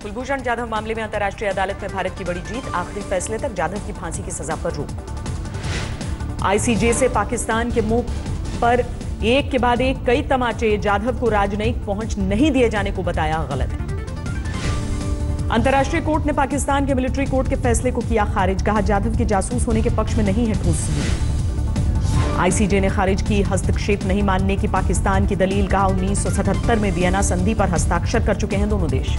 कुलभूषण जाधव मामले में अंतर्राष्ट्रीय अदालत में भारत की बड़ी जीत, आखिरी फैसले तक जाधव की फांसी की सजा पर रोक। आईसीजे से पाकिस्तान के मुंह पर एक के बाद एक कई तमाचे, जाधव को राजनयिक पहुंच नहीं दिए जाने को बताया गलत। अंतर्राष्ट्रीय कोर्ट ने पाकिस्तान के मिलिट्री कोर्ट के फैसले को किया खारिज, कहा जाधव के जासूस होने के पक्ष में नहीं है ठोस सबूत। आईसीजे ने खारिज की हस्तक्षेप नहीं मानने की पाकिस्तान की दलील, कहा 1977 में वियना संधि पर हस्ताक्षर कर चुके हैं दोनों देश।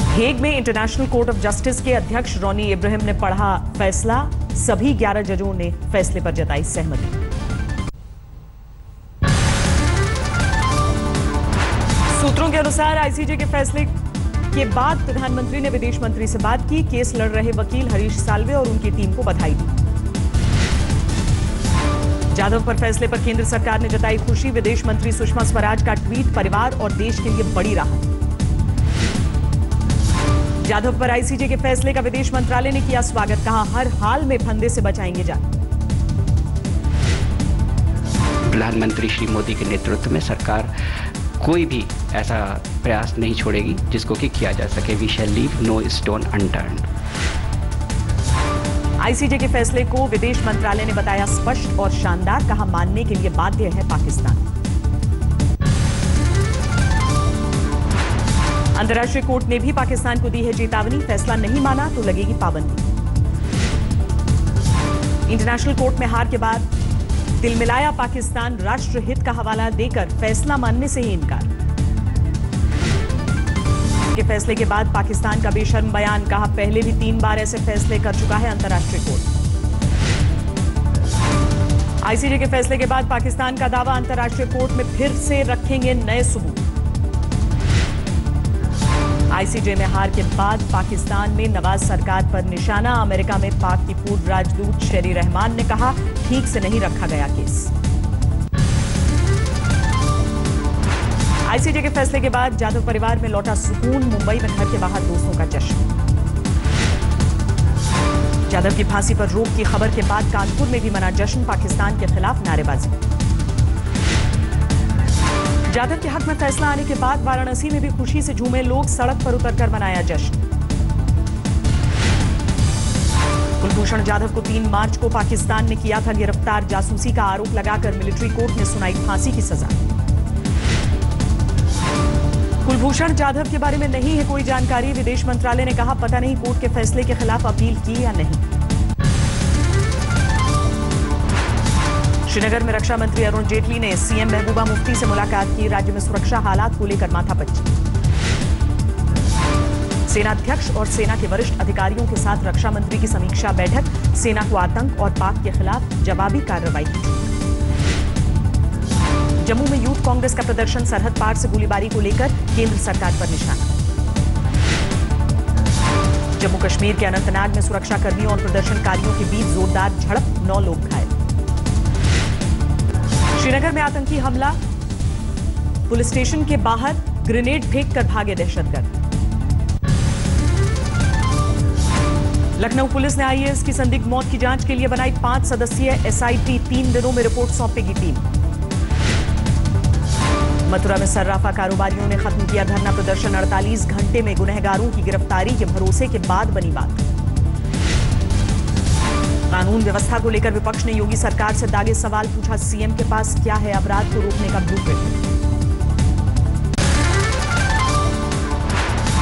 हेग में इंटरनेशनल कोर्ट ऑफ जस्टिस के अध्यक्ष रॉनी इब्राहिम ने पढ़ा फैसला, सभी 11 जजों ने फैसले पर जताई सहमति। सूत्रों के अनुसार आईसीजे के फैसले के बाद प्रधानमंत्री ने विदेश मंत्री से बात की, केस लड़ रहे वकील हरीश साल्वे और उनकी टीम को बधाई दी। जाधव पर फैसले पर केंद्र सरकार ने जताई खुशी, विदेश मंत्री सुषमा स्वराज का ट्वीट परिवार और देश के लिए बड़ी राहत। जाधव पर आईसीजे के फैसले का विदेश मंत्रालय ने किया स्वागत, कहा हर हाल में फंदे से बचाएंगे जाधव। प्रधानमंत्री श्री मोदी के नेतृत्व में सरकार कोई भी ऐसा प्रयास नहीं छोड़ेगी जिसको कि किया जा सके। We shall leave no stone unturned. ICJ के फैसले को विदेश मंत्रालय ने बताया स्पष्ट और शानदार, कहा मानने के लिए बाध्य है पाकिस्तान। अंतर्राष्ट्रीय कोर्ट ने भी पाकिस्तान को दी है चेतावनी, फैसला नहीं माना तो लगेगी पाबंदी। इंटरनेशनल कोर्ट में हार के बाद तिलमिलाया पाकिस्तान, राष्ट्रहित का हवाला देकर फैसला मानने से ही इनकार। के फैसले के बाद पाकिस्तान का बेशर्म बयान, कहा पहले भी 3 बार ऐसे फैसले कर चुका है अंतर्राष्ट्रीय कोर्ट। आईसीजे के फैसले के बाद पाकिस्तान का दावा, अंतर्राष्ट्रीय कोर्ट में फिर से रखेंगे नए सबूत। आईसीजे में हार के बाद पाकिस्तान में नवाज सरकार पर निशाना, अमेरिका में पाक की पूर्व राजदूत शेरी रहमान ने कहा ठीक से नहीं रखा गया केस। आईसीजे के फैसले के बाद जाधव परिवार में लौटा सुकून, मुंबई में घर के बाहर दोस्तों का जश्न। जाधव की फांसी पर रोक की खबर के बाद कानपुर में भी मना जश्न, पाकिस्तान के खिलाफ नारेबाजी। जाधव के हक में फैसला आने के बाद वाराणसी में भी खुशी से झूमे लोग, सड़क पर उतरकर मनाया जश्न। कुलभूषण जाधव को 3 मार्च को पाकिस्तान ने किया था गिरफ्तार, जासूसी का आरोप लगाकर मिलिट्री कोर्ट ने सुनाई फांसी की सजा। कुलभूषण जाधव के बारे में नहीं है कोई जानकारी, विदेश मंत्रालय ने कहा पता नहीं कोर्ट के फैसले के खिलाफ अपील की या नहीं। श्रीनगर में रक्षा मंत्री अरुण जेटली ने सीएम महबूबा मुफ्ती से मुलाकात की, राज्य में सुरक्षा हालात को लेकर माथापच्ची। सेना अध्यक्ष और सेना के वरिष्ठ अधिकारियों के साथ रक्षा मंत्री की समीक्षा बैठक, सेना को आतंक और पाक के खिलाफ जवाबी कार्रवाई की। जम्मू में यूथ कांग्रेस का प्रदर्शन, सरहद पार से गोलीबारी को लेकर केंद्र सरकार पर निशाना। जम्मू कश्मीर के अनंतनाग में सुरक्षा कर्मियों और प्रदर्शनकारियों के बीच जोरदार झड़प, 9 लोग घायल। श्रीनगर में आतंकी हमला, पुलिस स्टेशन के बाहर ग्रेनेड फेंककर भागे दहशतगर्द। लखनऊ पुलिस ने आईएएस की संदिग्ध मौत की जांच के लिए बनाई 5 सदस्यीय एसआईटी, 3 दिनों में रिपोर्ट सौंपेगी टीम। मथुरा में सर्राफा कारोबारियों ने खत्म किया धरना प्रदर्शन, 48 घंटे में गुनहगारों की गिरफ्तारी के भरोसे के बाद बनी बात। कानून व्यवस्था को लेकर विपक्ष ने योगी सरकार से दागे सवाल, पूछा सीएम के पास क्या है अपराध को रोकने का ब्लूप्रिंट।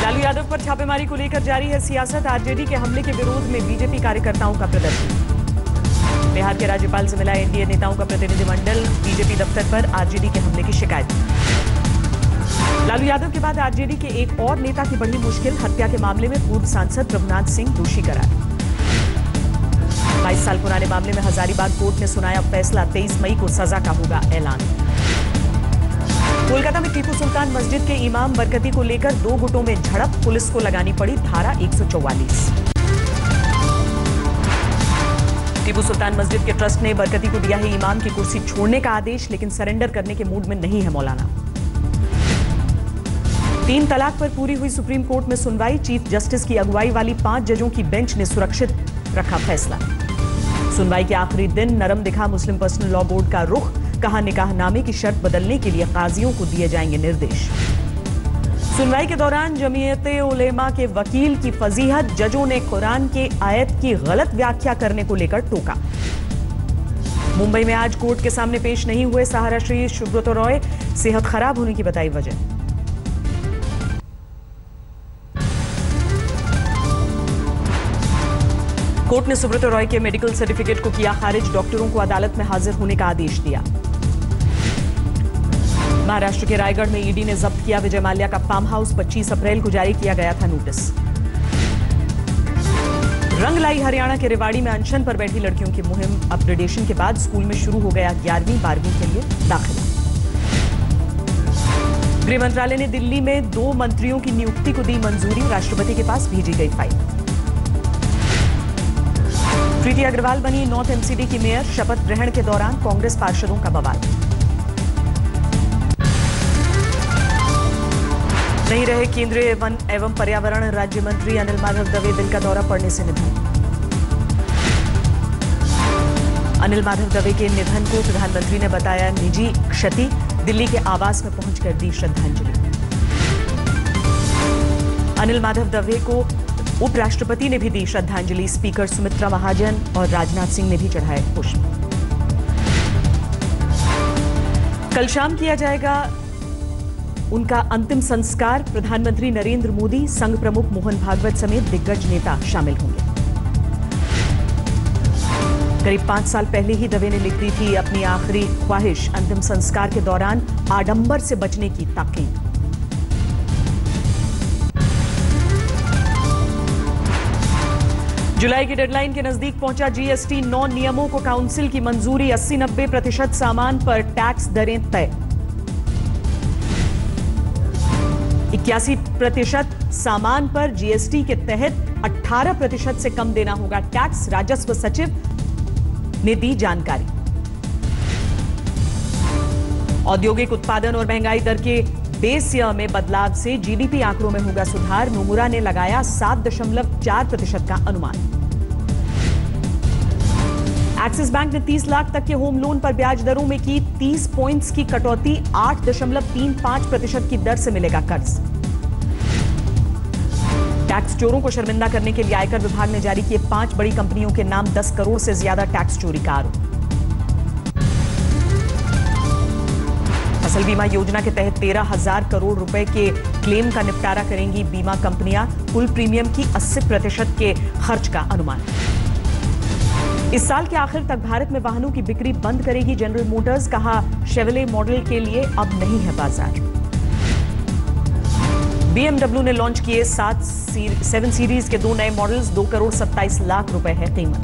लालू यादव पर छापेमारी को लेकर जारी है सियासत, आरजेडी के हमले के विरोध में बीजेपी कार्यकर्ताओं का प्रदर्शन। बिहार के राज्यपाल से मिला एनडीए नेताओं का प्रतिनिधिमंडल, बीजेपी दफ्तर पर आरजेडी के हमले की शिकायत। लालू यादव के बाद आरजेडी के एक और नेता की बड़ी मुश्किल, हत्या के मामले में पूर्व सांसद प्रभुनाथ सिंह दोषी करार। 22 साल पुराने मामले में हजारीबाग कोर्ट ने सुनाया फैसला, 23 मई को सजा का होगा ऐलान। कोलकाता में टीपू सुल्तान मस्जिद के इमाम बरकती को लेकर 2 गुटों में झड़प, पुलिस को लगानी पड़ी धारा 144। टीपू सुल्तान मस्जिद के ट्रस्ट ने बरकती को दिया है इमाम की कुर्सी छोड़ने का आदेश, लेकिन सरेंडर करने के मूड में नहीं है मौलाना। 3 तलाक पर पूरी हुई सुप्रीम कोर्ट में सुनवाई, चीफ जस्टिस की अगुवाई वाली 5 जजों की बेंच ने सुरक्षित रखा फैसला। सुनवाई के आखिरी दिन नरम दिखा मुस्लिम पर्सनल लॉ बोर्ड का रुख, कहा निकाहनामे की शर्त बदलने के लिए काजियों को दिए जाएंगे निर्देश। सुनवाई के दौरान जमीयते उलेमा के वकील की फजीहत, जजों ने कुरान के आयत की गलत व्याख्या करने को लेकर टोका। मुंबई में आज कोर्ट के सामने पेश नहीं हुए सहारा श्री सुब्रत रॉय, सेहत खराब होने की बताई वजह। कोर्ट ने सुब्रत रॉय के मेडिकल सर्टिफिकेट को किया खारिज, डॉक्टरों को अदालत में हाजिर होने का आदेश दिया। महाराष्ट्र के रायगढ़ में ईडी ने जब्त किया विजय माल्या का फार्म हाउस, 25 अप्रैल को जारी किया गया था नोटिस। रंग लाई हरियाणा के रेवाड़ी में अनशन पर बैठी लड़कियों की मुहिम, अपग्रेडेशन के बाद स्कूल में शुरू हो गया 11वीं 12वीं के लिए दाखिला। गृह मंत्रालय ने दिल्ली में 2 मंत्रियों की नियुक्ति को दी मंजूरी, राष्ट्रपति के पास भेजी गई फाइल। प्रीति अग्रवाल बनी नॉर्थ एमसीडी की मेयर, शपथ ग्रहण के दौरान कांग्रेस पार्षदों का बवाल। नहीं रहे केंद्रीय वन एवं पर्यावरण राज्य मंत्री अनिल माधव दवे, दिल का दौरा पड़ने से निधन। अनिल माधव दवे के निधन को प्रधानमंत्री ने बताया निजी क्षति, दिल्ली के आवास में पहुंचकर दी श्रद्धांजलि। अनिल माधव दवे को उपराष्ट्रपति ने भी दी श्रद्धांजलि, स्पीकर सुमित्रा महाजन और राजनाथ सिंह ने भी चढ़ाए पुष्प। कल शाम किया जाएगा उनका अंतिम संस्कार, प्रधानमंत्री नरेंद्र मोदी, संघ प्रमुख मोहन भागवत समेत दिग्गज नेता शामिल होंगे। करीब 5 साल पहले ही दवे ने लिख दी थी अपनी आखिरी ख्वाहिश, अंतिम संस्कार के दौरान आडंबर से बचने की ताकीद। जुलाई की डेडलाइन के नजदीक पहुंचा जीएसटी, 9 नियमों को काउंसिल की मंजूरी, 80-90% सामान पर टैक्स दरें तय। 81% सामान पर जीएसटी के तहत 18% से कम देना होगा टैक्स, राजस्व सचिव ने दी जानकारी। औद्योगिक उत्पादन और महंगाई दर के बेस ईयर में बदलाव से जीडीपी आंकड़ों में होगा सुधार, नोमुरा ने लगाया 7.4% का अनुमान। एक्सिस बैंक ने 30 लाख तक के होम लोन पर ब्याज दरों में की 30 पॉइंट्स की कटौती, 8.35% की दर से मिलेगा कर्ज। टैक्स चोरों को शर्मिंदा करने के लिए आयकर विभाग ने जारी किए 5 बड़ी कंपनियों के नाम, 10 करोड़ से ज्यादा टैक्स चोरी का आरोप। फसल बीमा योजना के तहत 13,000 करोड़ रुपए के क्लेम का निपटारा करेंगी बीमा कंपनियां, कुल प्रीमियम की 80% के खर्च का अनुमान। इस साल के आखिर तक भारत में वाहनों की बिक्री बंद करेगी जनरल मोटर्स, कहा शेवले मॉडल के लिए अब नहीं है बाजार। BMW ने लॉन्च किए 7 सीरीज के 2 नए मॉडल्स, 2 करोड़ 27 लाख रुपए है कीमत।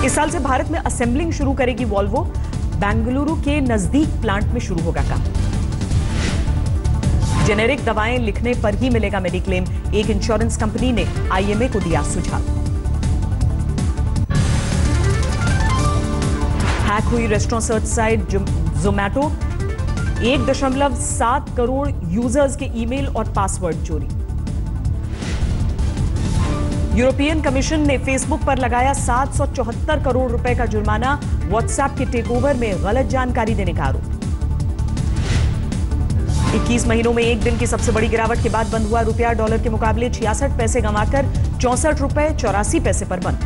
इस साल से भारत में असेंबलिंग शुरू करेगी वॉल्वो, बेंगलुरु के नजदीक प्लांट में शुरू होगा काम। जेनेरिक दवाएं लिखने पर ही मिलेगा मेडिक्लेम, एक इंश्योरेंस कंपनी ने आईएमए को दिया सुझाव। हैक हुई restaurant search site Zomato, 1.7 crore users के ईमेल और पासवर्ड चोरी। यूरोपियन कमीशन ने फेसबुक पर लगाया 774 करोड़ रुपए का जुर्माना, व्हाट्सएप के टेकओवर में गलत जानकारी देने का आरोप। 21 महीनों में एक दिन की सबसे बड़ी गिरावट के बाद बंद हुआ रुपया, डॉलर के मुकाबले 66 पैसे गंवाकर 64 रुपए 84 पैसे पर बंद।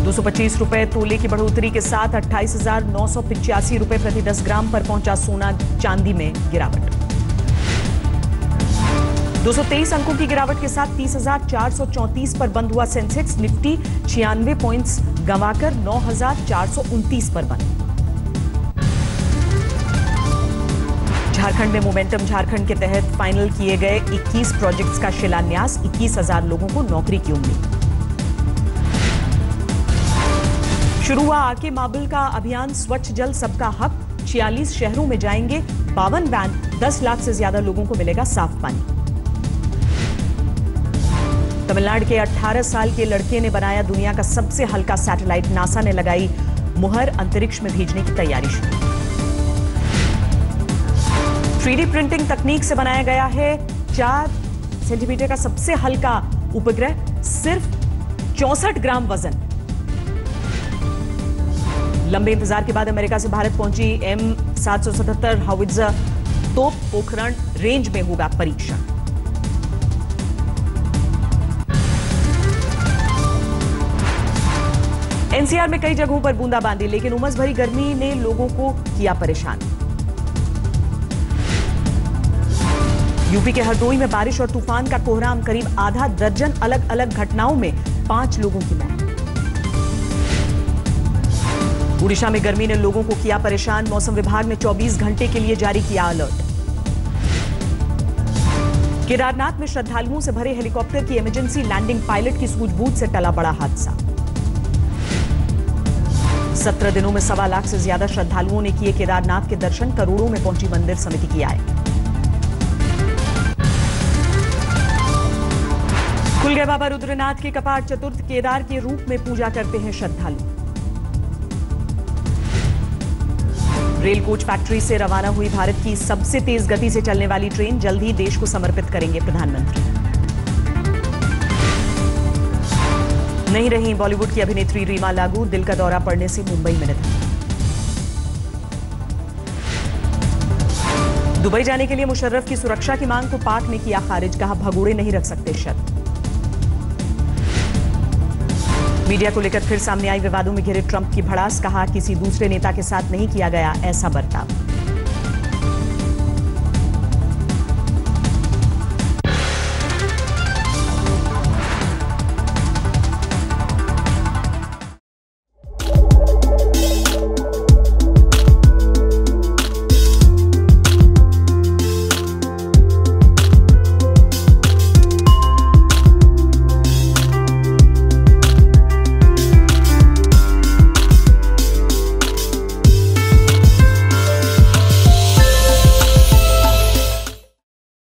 225 रुपए तोले की बढ़ोतरी के साथ 28,985 रुपए प्रति 10 ग्राम पर पहुंचा सोना चांदी में गिरावट। 223 अंकों की गिरावट के साथ 30,434 पर बंद हुआ सेंसेक्स, निफ्टी 96 पॉइंट्स गंवाकर 9,429 पर बंद। झारखंड में मोमेंटम झारखंड के तहत फाइनल किए गए 21 प्रोजेक्ट्स का शिलान्यास, 21,000 लोगों को नौकरी की उम्मीद। शुरू हुआ आके माबल का अभियान, स्वच्छ जल सबका हक, 46 शहरों में जाएंगे 52 वैन, 10 लाख से ज्यादा लोगों को मिलेगा साफ पानी। तमिलनाडु के 18 साल के लड़के ने बनाया दुनिया का सबसे हल्का सैटेलाइट, नासा ने लगाई मुहर, अंतरिक्ष में भेजने की तैयारी शुरू। 3D प्रिंटिंग तकनीक से बनाया गया है 4 सेंटीमीटर का सबसे हल्का उपग्रह, सिर्फ 64 ग्राम वजन। लंबे इंतजार के बाद अमेरिका से भारत पहुंची M777 हाउवित्जर तोप पोखरण रेंज में होगा परीक्षण। एनसीआर में कई जगहों पर बूंदाबांदी, लेकिन उमस भरी गर्मी ने लोगों को किया परेशान। यूपी के हरदोई में बारिश और तूफान का कोहराम, करीब आधा दर्जन अलग अलग घटनाओं में 5 लोगों की मौत। उड़ीसा में गर्मी ने लोगों को किया परेशान, मौसम विभाग ने 24 घंटे के लिए जारी किया अलर्ट। केदारनाथ में श्रद्धालुओं से भरे हेलीकॉप्टर की इमरजेंसी लैंडिंग, पायलट की सूझबूझ से टला बड़ा हादसा। 17 दिनों में 1.25 लाख से ज्यादा श्रद्धालुओं ने किए केदारनाथ के दर्शन, करोड़ों में पहुंची मंदिर समिति की आय। खुल गए बाबा रुद्रनाथ के कपाट, चतुर्थ केदार के रूप में पूजा करते हैं श्रद्धालु। रेल कोच फैक्ट्री से रवाना हुई भारत की सबसे तेज गति से चलने वाली ट्रेन, जल्द ही देश को समर्पित करेंगे प्रधानमंत्री। नहीं रही बॉलीवुड की अभिनेत्री रीमा लागू, दिल का दौरा पड़ने से मुंबई में निधन। दुबई जाने के लिए मुशर्रफ की सुरक्षा की मांग को पाक ने किया खारिज, कहा भगोड़े नहीं रख सकते शर्त। मीडिया को लेकर फिर सामने आई विवादों में घिरे ट्रंप की भड़ास, कहा किसी दूसरे नेता के साथ नहीं किया गया ऐसा बर्ताव।